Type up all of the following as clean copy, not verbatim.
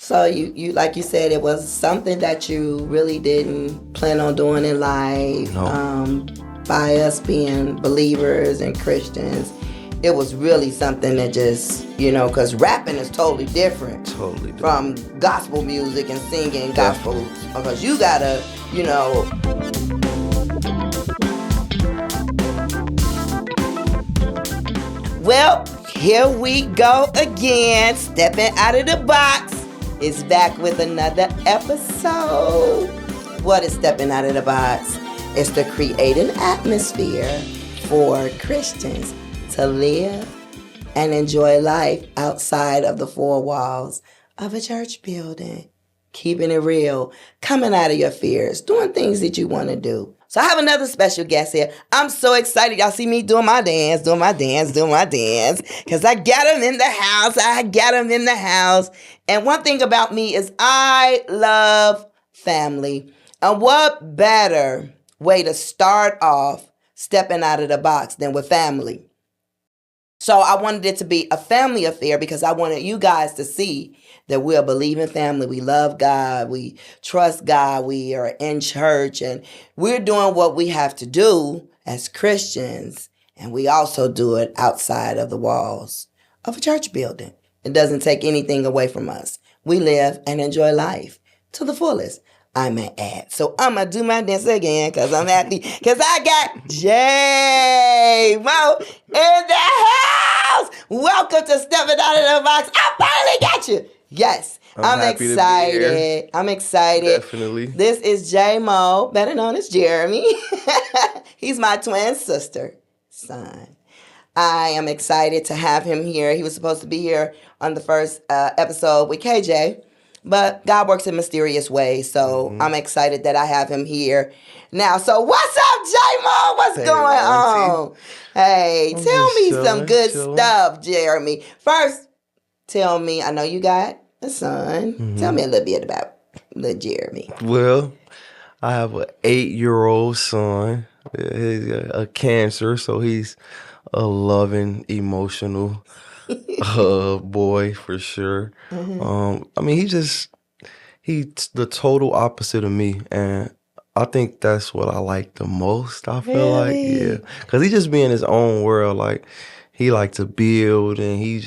So you like you said, it was something that you really didn't plan on doing in life. No. By us being believers and Christians, it was really something that just, because rapping is totally different. Totally different. From gospel music and singing gospel. Because you gotta, Well, here we go again. Stepping out of the box is back with another episode. What is stepping out of the box? It's to create an atmosphere for Christians to live and enjoy life outside of the four walls of a church building. Keeping it real, coming out of your fears, doing things that you want to do. So I have another special guest here. I'm so excited. Y'all see me doing my dance, because I got him in the house. And one thing about me is I love family. And what better way to start off stepping out of the box than with family? So I wanted it to be a family affair because I wanted you guys to see that we're a believing family. We love God. We trust God. We are in church and we're doing what we have to do as Christians. And we also do it outside of the walls of a church building. It doesn't take anything away from us. We live and enjoy life to the fullest, I may add. So I'm going to do my dance again because I'm happy because I got JMoe in the house. Welcome to Steppin' Out of the Box. I finally got you. Yes, I'm excited. I'm excited. Definitely. This is JMoe, better known as Jeremy. He's my twin sister son. I am excited to have him here. He was supposed to be here on the first episode with KJ. But God works in mysterious ways, so I'm excited that I have him here now. So what's up, JMoe? What's going on? Hey, tell me some good stuff, Jeremy. First, tell me, I know you got a son. Tell me a little bit about little Jeremy. Well, I have an 8-year-old son. He's a Cancer, so he's a loving, emotional boy for sure. I mean, he's the total opposite of me, and I think that's what I like the most. I feel like, yeah, because he just be in his own world. Like he like to build, and he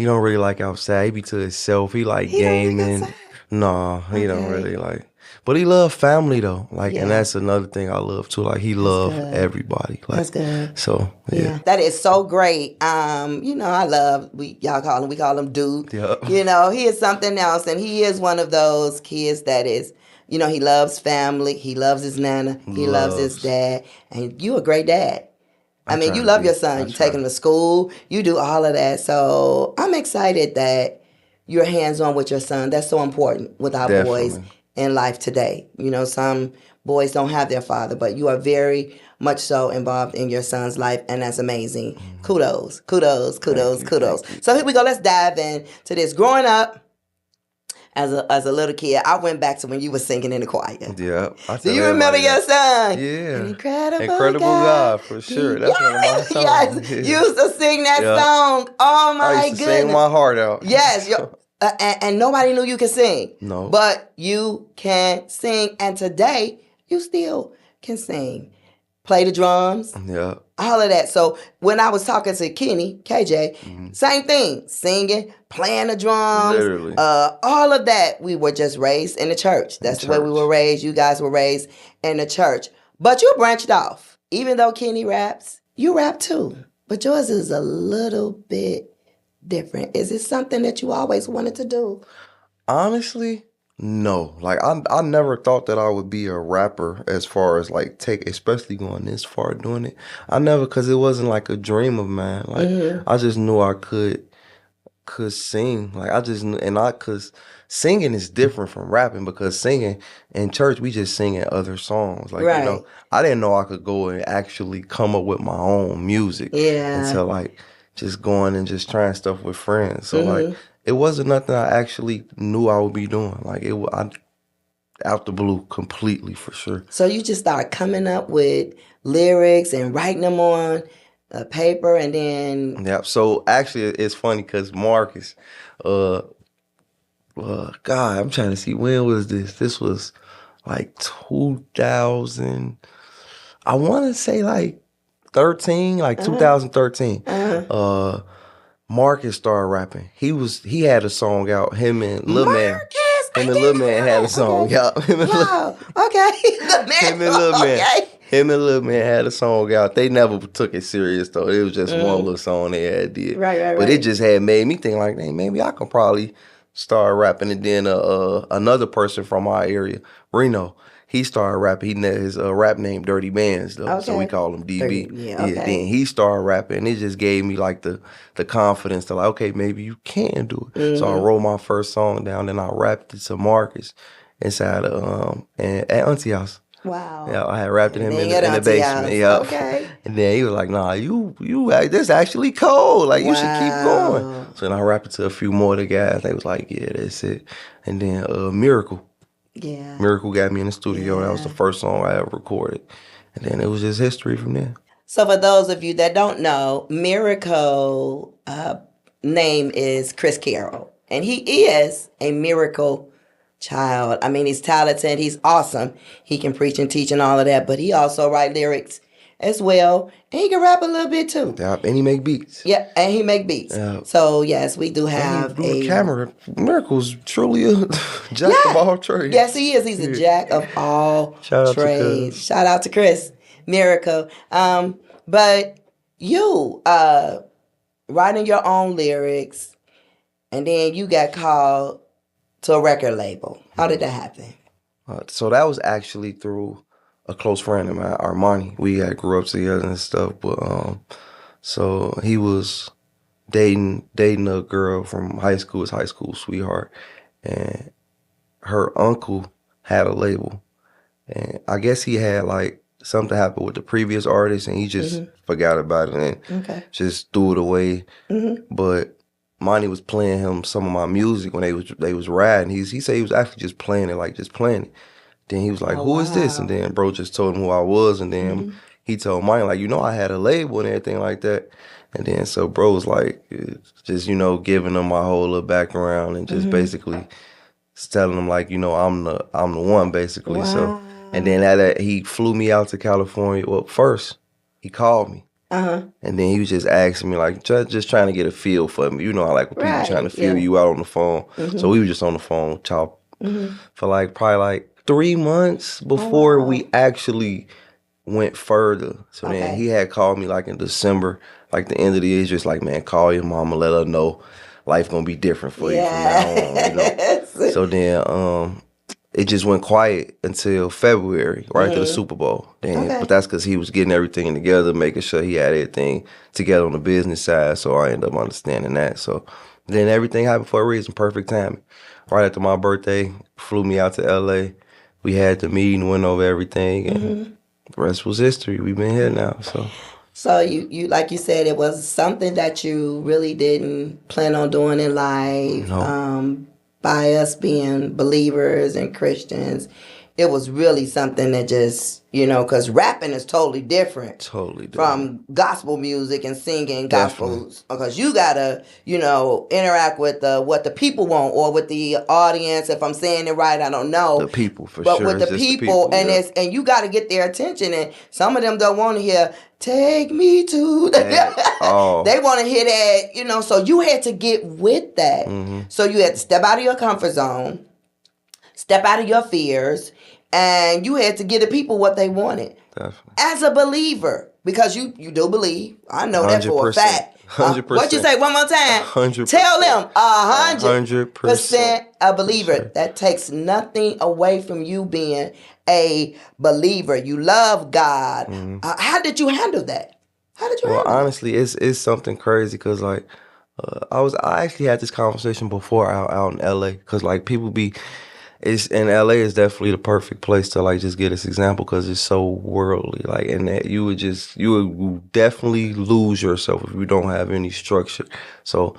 don't really like outside. He be to himself. He like gaming. No, he don't really like. But he love family though, like, and that's another thing I love too. Like he love everybody. Like, that's good. So yeah, that is so great. I love we call him Dude. Yep. He is something else, and he is one of those kids that is, he loves family. He loves his nana. He loves his dad, and you a great dad. I mean, you love your son. You take him to school. You do all of that. So I'm excited that you're hands-on with your son. That's so important with our boys in life today. Some boys don't have their father, but you are very much so involved in your son's life, and that's amazing. Kudos. So here we go. Let's dive into this. Growing up as a little kid, I went back to when you were singing in the choir. Yeah. Do you remember your song? Yeah. Incredible God, for sure. That's one of my songs. Yes, you used to sing that song. Oh my I used to sing my heart out. Yes, and nobody knew you could sing. No. But you can sing, and today you still can sing. Play the drums. Yeah. All of that. So when I was talking to Kenny, KJ, same thing. Singing, playing the drums. Literally. All of that. We were just raised in the church. That's the way we were raised. You guys were raised in the church. But you branched off. Even though Kenny raps, you rap too. But yours is a little bit different. Is it something that you always wanted to do? Honestly, no. Like I never thought that I would be a rapper as far as like especially going this far doing it. I never, because it wasn't like a dream of mine. Like I just knew I could sing. Like I just knew, because singing is different from rapping, because singing in church we just singing other songs. Like I didn't know I could go and actually come up with my own music. Yeah. Until like just going and just trying stuff with friends. So like it wasn't nothing I actually knew I would be doing. Like out the blue completely, for sure. So you just start coming up with lyrics and writing them on a paper, and then So actually it's funny because Marcus, God, I'm trying to see, when was this? This was like 2000. I want to say like 13, like 2013. Uh, Marcus started rapping. He had a song out. Marcus, I Him and Lil didn't Man know had a that. song Okay. out. Wow. Okay. The Him and man. Lil Man. Okay. Him and Lil Man had a song out. They never took it serious though. It was just one little song they had did. Right. But it just had made me think like, hey, maybe I could probably start rapping. And then another person from our area, Reno, he started rapping. His rap name Dirty Bands though, so we Okay. call him DB. Yeah. Okay. Then he started rapping. It just gave me like the confidence to like, okay, maybe you can do it. So I wrote my first song down, then I rapped it to Marcus inside at Auntie house. Wow. Yeah, I had rapped him in At the Auntie basement. house. Yeah. Okay. And then he was like, nah, this actually cold. Like, you should keep going. Wow. So then I rapped it to a few more of the guys. They was like, yeah, that's it. And then Miracle. Yeah. Miracle got me in the studio. That was the first song I ever recorded. And then it was just history from there. So for those of you that don't know, Miracle name is Chris Carroll. And he is a miracle child. I mean, he's talented. He's awesome. He can preach and teach and all of that. But he also write lyrics as well. And he can rap a little bit too. Yeah, and he make beats. Yeah, and he make beats. Yeah. So yes, we do have and he do a camera. Miracle's truly a jack of all trades. Yes, he is. He's a jack of all trades. Shout out to Chris. Miracle. But you writing your own lyrics, and then you got called to a record label. How did that happen? So that was actually through a close friend of mine, Armani. We had grew up together and stuff, but so he was dating a girl from high school, his high school sweetheart, and her uncle had a label, and I guess he had like something happened with the previous artist, and he just forgot about it and just threw it away. But Monty was playing him some of my music when they was riding. He said he was actually just playing it. Then he was like, "Who is this?" And then bro just told him who I was, and then he told Monty like, I had a label and everything like that. And then so bro was like, just giving him my whole little background and just basically telling him like, I'm the one basically. Wow. So and then he flew me out to California. Well, first he called me. And then he was just asking me, like, just trying to get a feel for me. You know, I like when people trying to feel you out on the phone. So we were just on the phone talking for like probably like 3 months before we actually went further. So then he had called me like in December, like the end of the year. He's just like, man, call your mama, let her know life gonna be different for you from now on. So then it just went quiet until February, right after the Super Bowl. But that's because he was getting everything together, making sure he had everything together on the business side. So I ended up understanding that. So then everything happened for a reason, perfect timing. Right after my birthday, flew me out to LA. We had the meeting, went over everything, and the rest was history. We've been here now. So you like you said, it was something that you really didn't plan on doing in life. No. By us being believers and Christians, it was really something that just, because rapping is totally different. From gospel music and singing gospels. Because you got to, interact with what the people want or with the audience. If I'm saying it right, I don't know. The people, for but sure. But with the people, and and you got to get their attention. And some of them don't want to hear, take me to the... They want to hear that, so you had to get with that. So you had to step out of your comfort zone, step out of your fears, and you had to give the people what they wanted. Definitely. As a believer, because you do believe. I know 100%. That for a fact. 100%. What'd you say one more time? 100%. Tell them 100% a believer. Sure. That takes nothing away from you being a believer. You love God. How did you handle that? Well, honestly, it's something crazy because like I actually had this conversation before out in LA because like people in LA is definitely the perfect place to like just get this example because it's so worldly, like, and that you would definitely lose yourself if you don't have any structure. So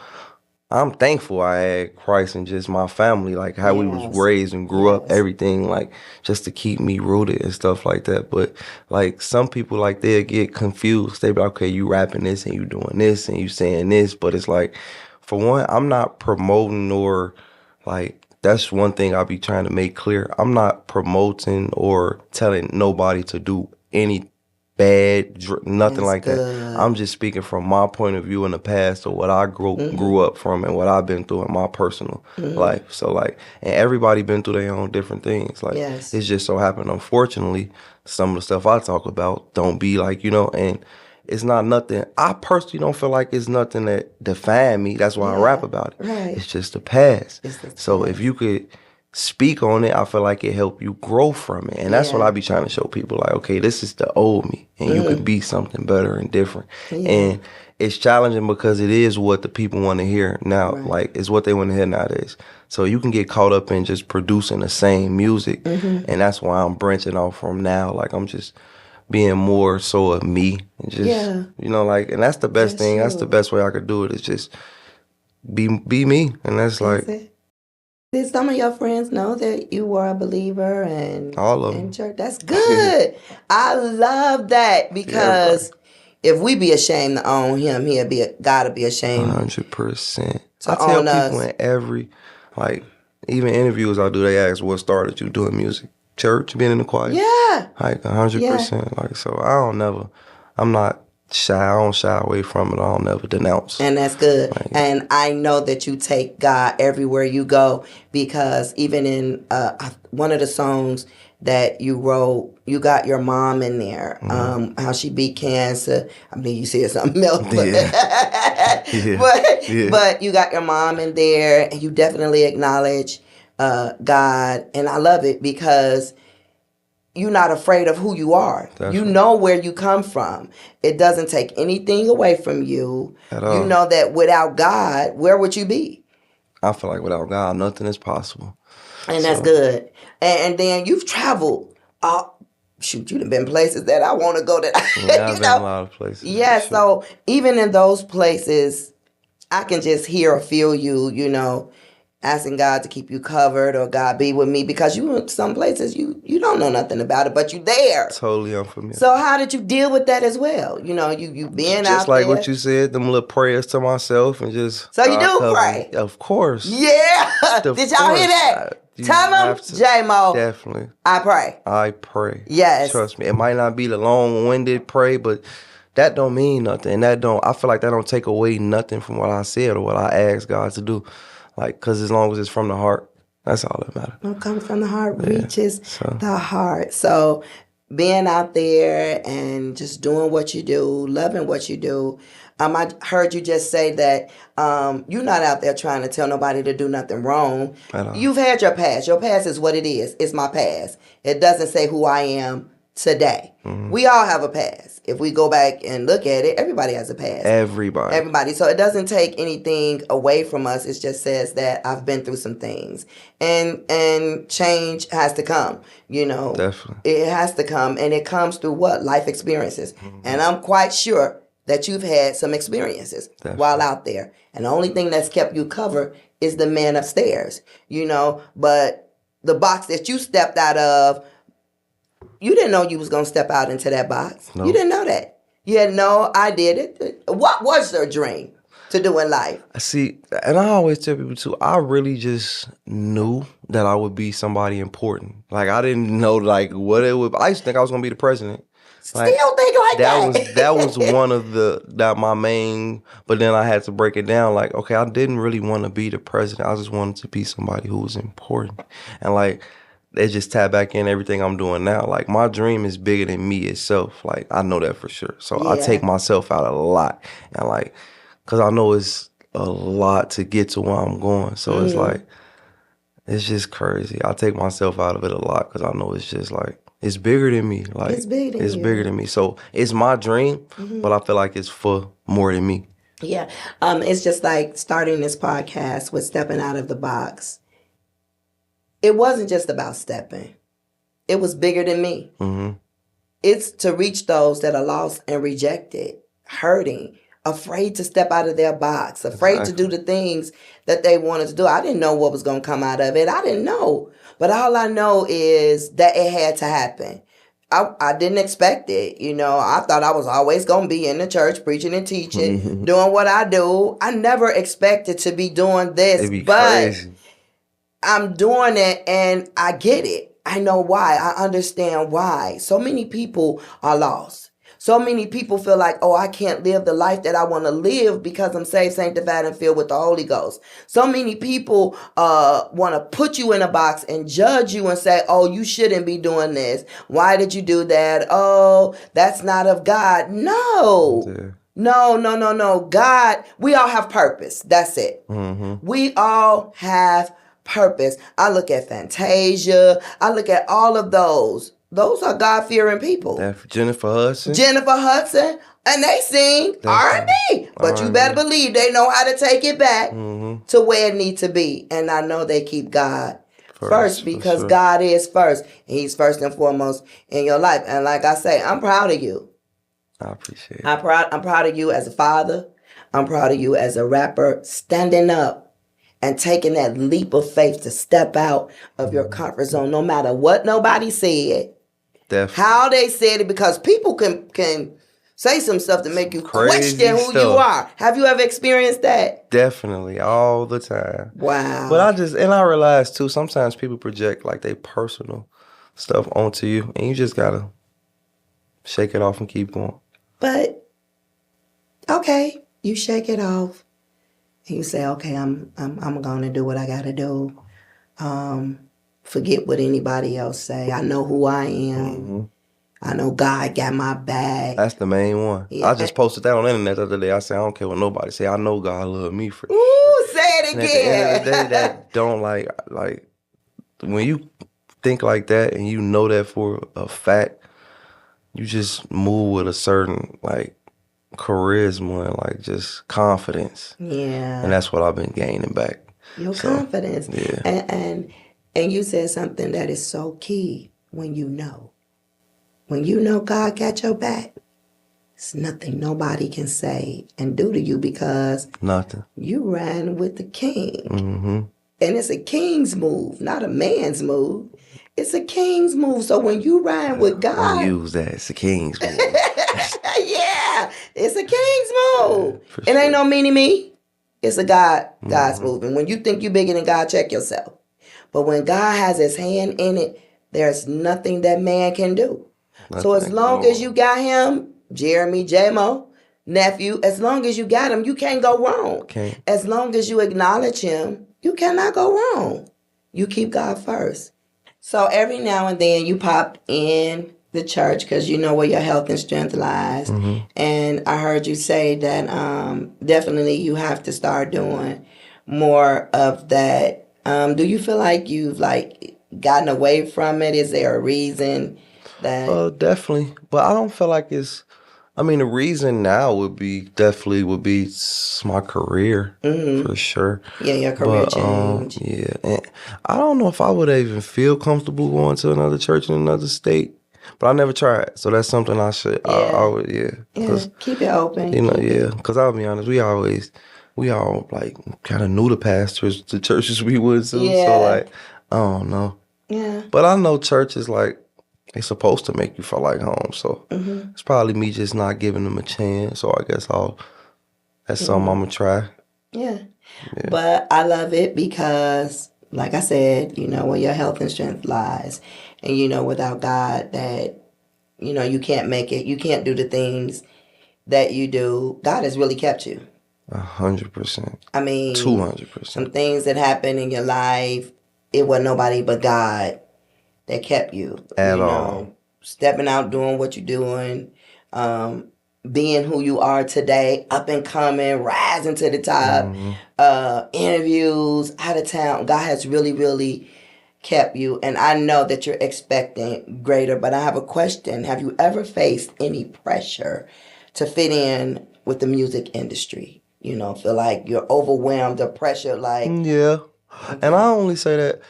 I'm thankful I had Christ and just my family, like how we was raised and grew up, everything, like just to keep me rooted and stuff like that. But like some people, like they'll get confused. They be like, okay, you rapping this and you doing this and you saying this, but it's like, for one, I'm not promoting or like that's one thing I'll be trying to make clear. I'm not promoting or telling nobody to do any nothing That's like that. good. I'm just speaking from my point of view in the past or what I grew up from and what I've been through in my personal life. So like, and everybody been through their own different things. Like, Yes. it's just so happened, unfortunately, some of the stuff I talk about don't be like, and it's not nothing. I personally don't feel like it's nothing that define me. That's why I rap about it. Right. It's just the past. It's the So past. if you could speak on it, I feel like it help you grow from it. And that's what Yeah. I be trying to show people. Like, okay, this is the old me. And you can be something better and different. Yeah. And it's challenging because it is what the people want to hear now. Right. Like, it's what they want to hear nowadays. So you can get caught up in just producing the same music. And that's why I'm branching off from now. Like, I'm just being more so of me. And just, like, and that's the best thing. That's the best way I could do it, is just be me. And that's like... Did some of your friends know that you were a believer and all of in them? church? That's good. I love that, because if we be ashamed to own him, gotta be ashamed. 100%. To I tell own people us. in every, like, even interviews I do, they ask what started you doing music? Church, being in the choir? Yeah. Like 100%. Like, so I'm not shy. I don't shy away from it. I don't never denounce. And that's good. Like, and I know that you take God everywhere you go, because even in one of the songs that you wrote, you got your mom in there, how she beat cancer. I mean, you said something else, but you got your mom in there, and you definitely acknowledge God. And I love it, because you're not afraid of who you are. You know where you come from. It doesn't take anything away from you. At all. You know that without God, where would you be? I feel like without God, nothing is possible. And that's good. And then you've traveled. You've been places that I want to go. I've been a lot of places. Yeah, so even in those places, I can just hear or feel you, asking God to keep you covered, or God be with me, because you in some places you don't know nothing about it, but you there. Totally unfamiliar. So how did you deal with that as well? You being out just like there. what you said, them little prayers to myself, and just... So you do pray? Of course. Yeah. Did y'all hear that? Tell them, JMoe. Definitely. I pray. Yes. Trust me. It might not be the long-winded pray, but that don't mean nothing. And I feel like that don't take away nothing from what I said or what I asked God to do. Like, because as long as it's from the heart, that's all that matters. What comes from the heart reaches the heart. So being out there and just doing what you do, loving what you do. I heard you just say that you're not out there trying to tell nobody to do nothing wrong. You've had your past. Your past is what it is. It's my past. It doesn't say who I am today. We all have a past. If we go back and look at it, everybody has a past. Everybody. So it doesn't take anything away from us. It just says that I've been through some things. And change has to come, Definitely. It has to come. And it comes through what? Life experiences. And I'm quite sure that you've had some experiences while out there. And the only thing that's kept you covered is the man upstairs, But the box that you stepped out of, you didn't know you was going to step out into that box. No. You didn't know that. You had no idea. What was your dream to do in life? See, and I always tell people too, I really just knew that I would be somebody important. Like, I didn't know what it would. I used to think I was going to be the president. Still think like that. That was one of my main, but then I had to break it down. Like, okay, I didn't really want to be the president. I just wanted to be somebody who was important. And it just tied back in everything I'm doing now. Like, my dream is bigger than me itself. Like, I know that for sure. So I take myself out a lot. And because I know it's a lot to get to where I'm going. So it's it's just crazy. I take myself out of it a lot because I know it's just it's bigger than me. Like, it's bigger than me. So it's my dream, but I feel like it's for more than me. Yeah. It's just like starting this podcast with stepping out of the box. It wasn't just about stepping. It was bigger than me. It's to reach those that are lost and rejected, hurting, afraid to step out of their box, afraid to do the things that they wanted to do. I didn't know what was going to come out of it. I didn't know. But all I know is that it had to happen. I didn't expect it. I thought I was always going to be in the church preaching and teaching, doing what I do. I never expected to be doing this. It'd be crazy. I'm doing it and I get it. I know why. I understand why. So many people are lost. So many people feel like, oh, I can't live the life that I want to live because I'm saved, sanctified, and filled with the Holy Ghost. So many people want to put you in a box and judge you and say, oh, you shouldn't be doing this. Why did you do that? Oh, that's not of God. No. Yeah. No. God, we all have purpose. That's it. Mm-hmm. We all have purpose. I look at Fantasia. I look at all of those. Those are God-fearing people. Jennifer Hudson. And they sing R&B. But you better believe they know how to take it back to where it needs to be. And I know they keep God first because God is first. He's first and foremost in your life. And like I say, I'm proud of you. I appreciate it. I'm proud of you as a father. I'm proud of you as a rapper, standing up and taking that leap of faith to step out of your comfort zone, no matter what nobody said. Definitely. How they said it, because people can say some stuff to make you question who you are. Have you ever experienced that? Definitely, all the time. Wow. But I realize too, sometimes people project like they personal stuff onto you, and you just gotta shake it off and keep going. But okay, you shake it off, and you say, okay, I'm gonna do what I gotta do. Forget what anybody else say. I know who I am. Mm-hmm. I know God got my back. That's the main one. Yeah. I just posted that on the internet the other day. I said, I don't care what nobody say. I know God love me for Ooh, say it again. And at the end of the day, that don't like when you think like that and you know that for a fact, you just move with a certain like charisma and like just confidence. Yeah. And that's what I've been gaining back. Your confidence. Yeah. And you said something that is so key. When you know God got your back, it's nothing nobody can say and do to you, because nothing. You ran with the king. Mm-hmm. And it's a king's move, not a man's move. It's a king's move. So when you ride with God, I use that. It's a king's move. Yeah, it's a king's move. It ain't no me. It's a God's move. And when you think you're bigger than God, check yourself. But when God has his hand in it, there's nothing that man can do. So as long as you got him, Jeremy, JMoe, nephew, as long as you got him, you can't go wrong. Okay. As long as you acknowledge him, you cannot go wrong. You keep God first. So every now and then you pop in the church because you know where your health and strength lies. Mm-hmm. And I heard you say that definitely you have to start doing more of that. Do you feel like you've gotten away from it? Is there a reason that? Definitely. But I don't feel like it's, the reason now would be my career, for sure. Yeah, your career change. Yeah. And I don't know if I would even feel comfortable going to another church in another state. But I never tried. So that's something I should, I would. Keep it open. Because I'll be honest, we all kind of knew the pastors, the churches we went to. Yeah. So I don't know. Yeah. But I know churches they're supposed to make you feel like home. So it's probably me just not giving them a chance. So I guess that's something I'm going to try. Yeah. But I love it because, like I said, you know where your health and strength lies. And you know without God that, you can't make it. You can't do the things that you do. God has really kept you. 100%. 200%. Some things that happened in your life, it wasn't nobody but God that kept you. At all. Stepping out, doing what you're doing, being who you are today, up and coming, rising to the top, interviews, out of town. God has really, really kept you. And I know that you're expecting greater, but I have a question. Have you ever faced any pressure to fit in with the music industry? Feel like you're overwhelmed or pressure, Yeah. Okay. And I only say that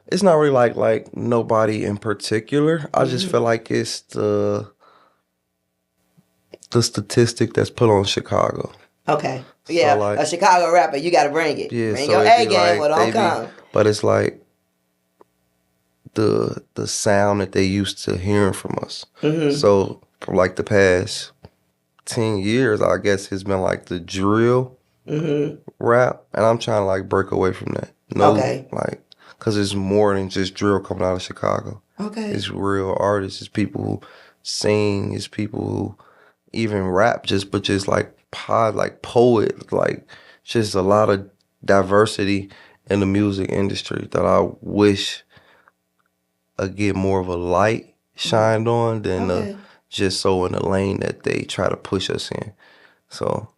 it's not really like nobody in particular. I just feel like it's the statistic that's put on Chicago. Okay. Yeah, so a Chicago rapper, you got to bring it. Yeah, bring your A game or don't come. But it's like the sound that they used to hearing from us. Mm-hmm. So for the past 10 years, I guess it's been the drill rap, and I'm trying to break away from that. because it's more than just drill coming out of Chicago. Okay. It's real artists. It's people who sing. It's people who even rap. But just like poet. Like just a lot of diversity in the music industry that I wish I get more of a light shined on than just so in the lane that they try to push us in. So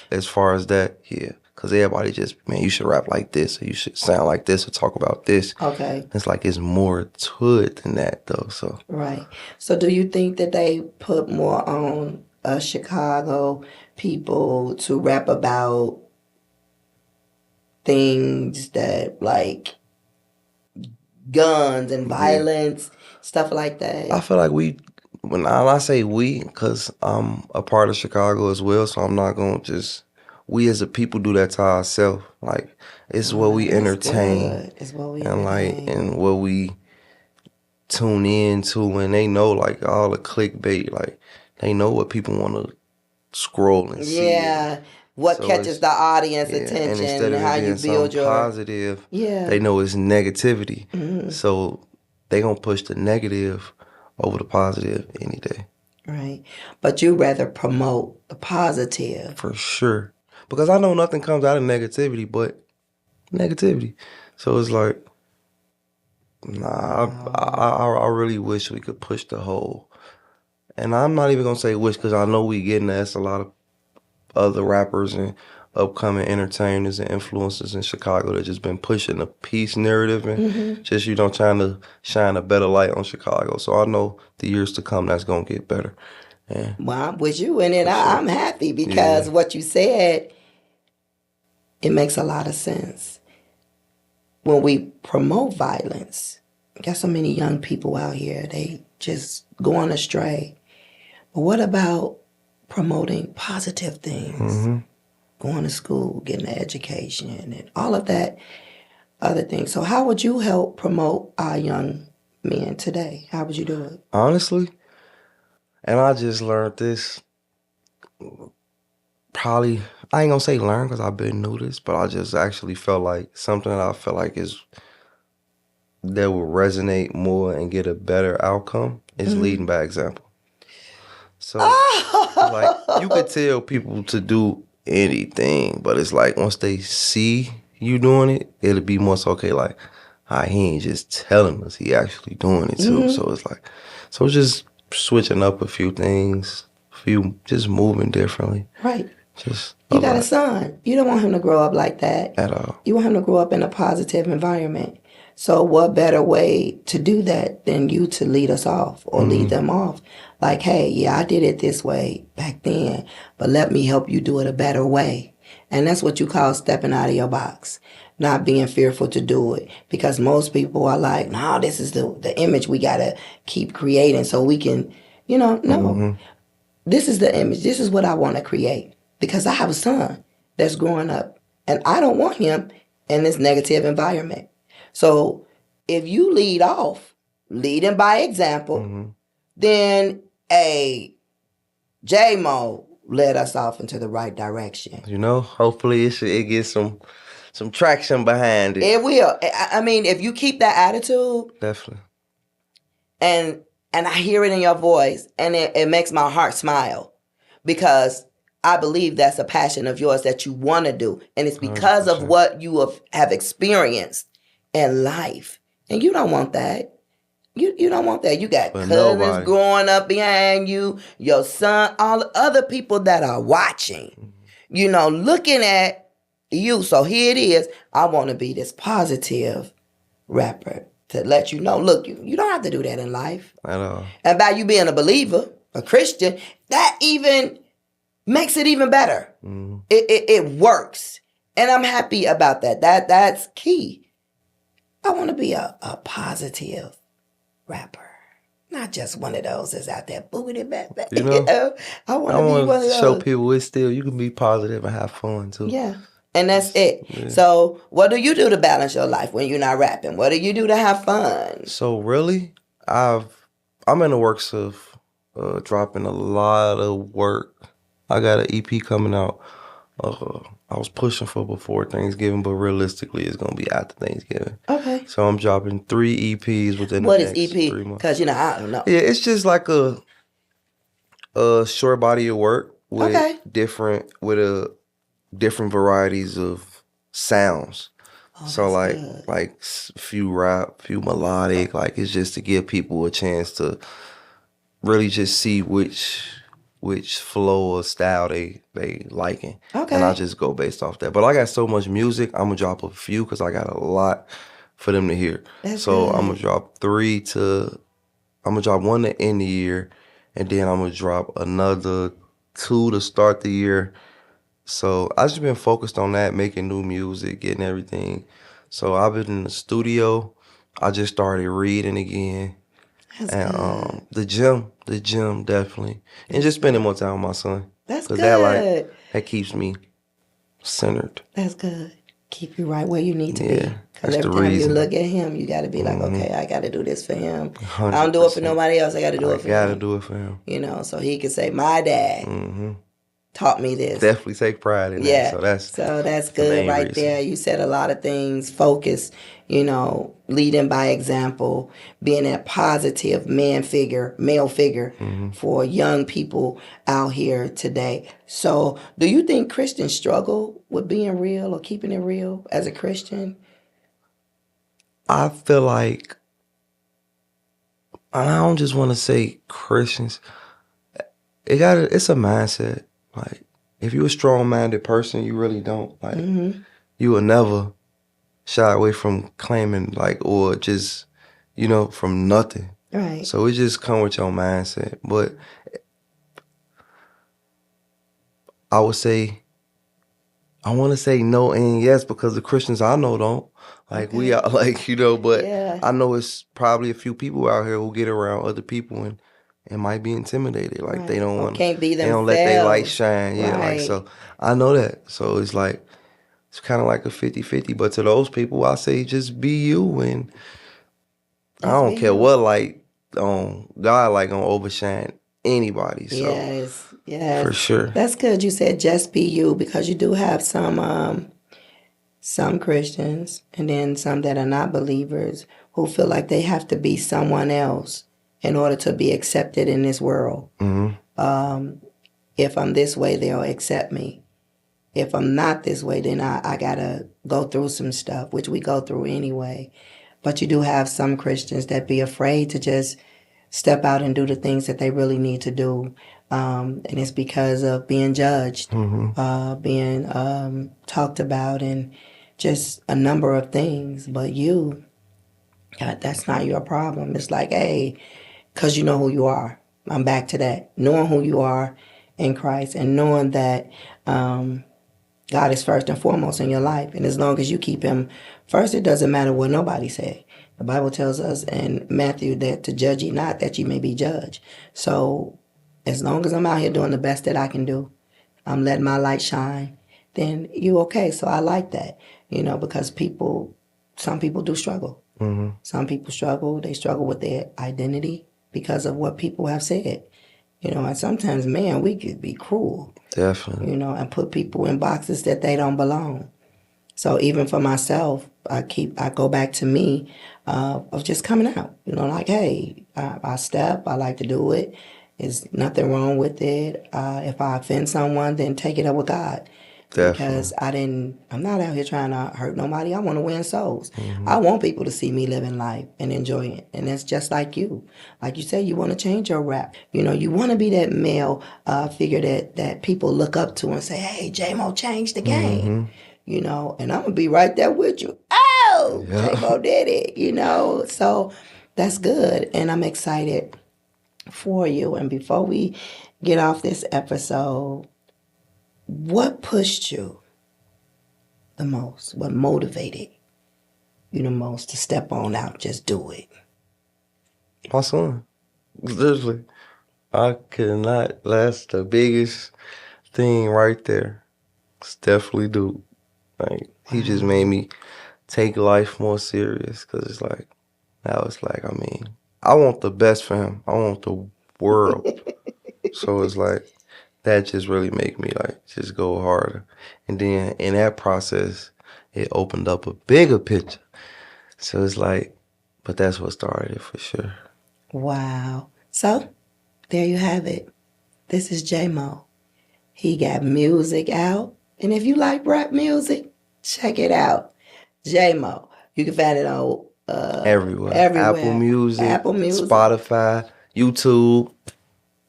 as far as that, yeah. Because everybody just, man, you should rap like this, or you should sound like this, or talk about this. Okay. It's like it's more to it than that, though. So right. So do you think that they put more on Chicago people to rap about things that like guns and violence, stuff like that? I feel like when I say we, because I'm a part of Chicago as well, so I'm not going to just, we as a people do that to ourselves. Like, it's what we entertain. It's what we and entertain. And what we tune in to, and they know like all the clickbait, like they know what people want to scroll and see. Yeah. What catches the audience attention, and instead of how it being you build your positive, they know it's negativity. Mm-hmm. So they gonna push the negative over the positive any day. Right. But you rather promote the positive. For sure. Because I know nothing comes out of negativity but negativity. So it's like, nah, I really wish we could push the whole. And I'm not even gonna say wish, because I know we getting that's a lot of other rappers and upcoming entertainers and influencers in Chicago that just been pushing the peace narrative and just, trying to shine a better light on Chicago. So I know the years to come that's gonna get better. Yeah. Well, I'm with you in it. I'm happy because what you said, it makes a lot of sense. When we promote violence, got so many young people out here, they just going astray. But what about promoting positive things? Going to school, getting an education, and all of that other things. So how would you help promote our young men today? How would you do it? Honestly, and I just learned this, probably, I ain't gonna say learn because I've been new this, but I just actually felt like something that I felt like that will resonate more and get a better outcome is leading by example. So like you could tell people to do anything, but it's like once they see you doing it, it'll be more so, okay, like, he ain't just telling us, he actually doing it too. So it's like, so just switching up a few things, just moving differently. Right. Just you got a son. You don't want him to grow up like that. At all. You want him to grow up in a positive environment. So what better way to do that than you to lead us off or lead them off? Like, hey, yeah, I did it this way back then, but let me help you do it a better way. And that's what you call stepping out of your box, not being fearful to do it. Because most people are like, no, this is the image we got to keep creating so we can, no. This is the image. This is what I want to create. Because I have a son that's growing up, and I don't want him in this negative environment. So if you lead off, leading by example, then JMoe led us off into the right direction. Hopefully it gets some traction behind it. It will. I mean, if you keep that attitude, definitely. And I hear it in your voice, and it makes my heart smile, because I believe that's a passion of yours that you want to do, and it's because 100%. Of what you have experienced in life, and you don't want that. You don't want that. You got cousins growing up behind you, your son, all the other people that are watching, looking at you. So here it is. I want to be this positive rapper to let you know, look, you don't have to do that in life. At all. And by you being a believer, a Christian, that even makes it even better. It works. And I'm happy about that. That's key. I want to be a positive rapper. Not just one of those that's out there boogity back. I want to be one of those. Show people you can be positive and have fun too. Yeah. And that's it. Yeah. So what do you do to balance your life when you're not rapping? What do you do to have fun? So really, I'm in the works of dropping a lot of work. I got an EP coming out I was pushing for before Thanksgiving, but realistically, it's gonna be after Thanksgiving. Okay. So I'm dropping 3 EPs within the What is next EP? 3 months. Because, I don't know. Yeah, it's just like a short body of work with Okay. different varieties of sounds. Oh, So that's like good. like few rap, few melodic. Like it's just to give people a chance to really just see which flow or style they liking. Okay. And I just go based off that. But I got so much music, I'm gonna drop a few because I got a lot for them to hear. That's so good. I'm gonna drop one to end the year, and then I'm gonna drop another 2 to start the year. So I just been focused on that, making new music, getting everything. So I've been in the studio. I just started reading again. That's And good. the gym definitely. And just spending more time with my son. That's Cause good. that keeps me centered. That's good. Keep you right where you need to be. Yeah. Because That's the every time you reason. look at him, you got to be like, okay, I got to do this for him. I don't do it for 100%. nobody else. I got to do I it for gotta him. do it for him. So he can say, my dad taught me this. Definitely take pride in that. Yeah. So that's the good main right reason. there. You said a lot of things. Focus, leading by example, being that positive male figure for young people out here today. So do you think Christians struggle with being real or keeping it real as a Christian? I feel like, and I don't just want to say Christians. It's a mindset. Like, if you're a strong-minded person, you really don't. Like, you will never shy away from claiming, like, or just, from nothing. Right. So it just come with your mindset. But I want to say no and yes because the Christians I know don't. Like, we are, like, but Yeah. I know it's probably a few people out here who get around other people and might be intimidated. Like, Right. they don't Or want can't be they don't let their light themselves. shine. Yeah, like, Right. so I know that. So it's like, it's kind of like a 50-50. But to those people, I say just be you. And I Just don't be care you. what light God like gonna overshine anybody. So Yes. for sure. That's good. You said just be you because you do have some Christians and then some that are not believers who feel like they have to be someone else in order to be accepted in this world. If I'm this way, they'll accept me. If I'm not this way, then I gotta go through some stuff, which we go through anyway. But you do have some Christians that be afraid to just step out and do the things that they really need to do. And it's because of being judged, being talked about, and just a number of things. But that's not your problem. It's like, hey, because you know who you are. I'm back to that. Knowing who you are in Christ and knowing that God is first and foremost in your life. And as long as you keep him first, it doesn't matter what nobody say. The Bible tells us in Matthew that to judge ye not, that ye may be judged. So as long as I'm out here doing the best that I can do, I'm letting my light shine, then you okay. So I like that, because some people do struggle. Some people struggle. They struggle with their identity because of what people have said. And sometimes, man, we could be cruel. Definitely. And put people in boxes that they don't belong. So even for myself, I go back to me of just coming out. Like, hey, I step. I like to do it. There's nothing wrong with it. If I offend someone, then take it up with God. Definitely. Because I'm not out here trying to hurt nobody. I want to win souls. I want people to see me living life and enjoy it. And that's just like you. Like you said, you want to change your rap. You want to be that male figure that people look up to and say, hey, JMoe changed the game. And I'm going to be right there with you. Oh, Yeah. JMoe did it, So that's good. And I'm excited for you. And before we get off this episode, what pushed you the most? What motivated you the most to step on out, just do it? My son. Literally. I could not. That's the biggest thing right there. It's definitely dude. Like, he just made me take life more serious. Because it's like, now it's like, I want the best for him. I want the world. So it's like, that just really make me like just go harder. And then in that process, it opened up a bigger picture. So it's like, but that's what started it for sure. Wow. So, there you have it. This is JMoe. He got music out. And if you like rap music, check it out. JMoe. You can find it on Everywhere. Apple Music, Spotify, YouTube,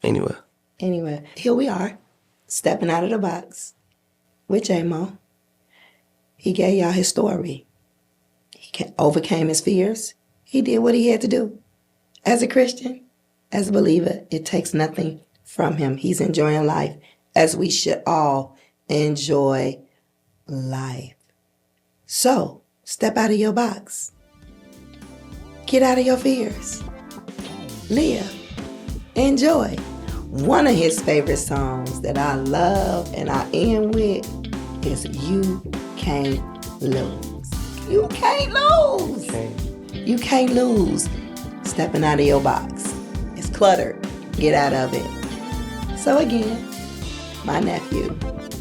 anywhere. Anyway, here we are, stepping out of the box with JMoe. He gave y'all his story. He overcame his fears. He did what he had to do. As a Christian, as a believer, it takes nothing from him. He's enjoying life as we should all enjoy life. So, step out of your box. Get out of your fears. Live. Enjoy. One of his favorite songs that I love and I end with is You Can't Lose. You can't lose. You can't lose. Stepping out of your box. It's cluttered. Get out of it. So again, my nephew,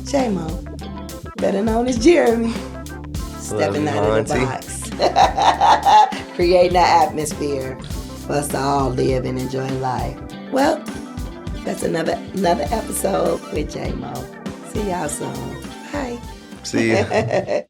JMoe, better known as Jeremy, stepping out of the box. Creating that atmosphere for us to all live and enjoy life. Well, that's another episode with JMoe. See y'all soon. Bye. See ya.